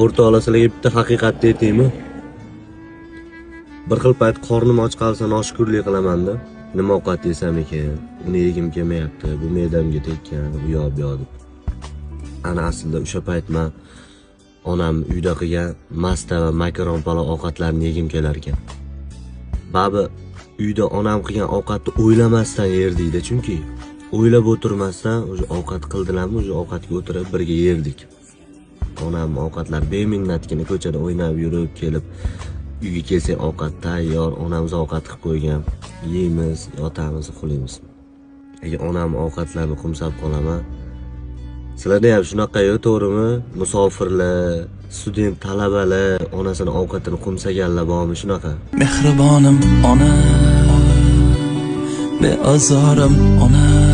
o'rtoqlarga bitta haqiqatni aytaymi? Bir xil payt qornim och qolsa noshukrlik qilaman-da. Nima ovqat yesam ekan? Uni yegim kelmayapti. Bu me'damga tekkan, bu yoq bu yoq deb. Ana aslida o'sha payt men onam uyda qilgan masta va makaron palov ovqatlarni yegim kelar ekan. Ba'zi uyda onam qilgan ovqatni o'ylamasdan yerdik-da, chunki o'ylab o'tirmasdan o'sha ovqat qildilarmi, o'sha ovqatga o'tirib birga yerdik. Onam ovqatlar beminnatgina ko'chada o'ynab yurib kelib, uyga kelsak ovqat tayyor, onamiz ovqat qilib qo'ygan. Yeymiz, yotamiz, uxlaymiz. Agar onam ovqatlarni qumsab qolaman, sizlarda ham shunaqa-yu, to'g'rimi? Musofirlar, student talabalar onasini ovqatini qumsaganlar bormi shunaqa? Mehribonim ona, beazorim ona.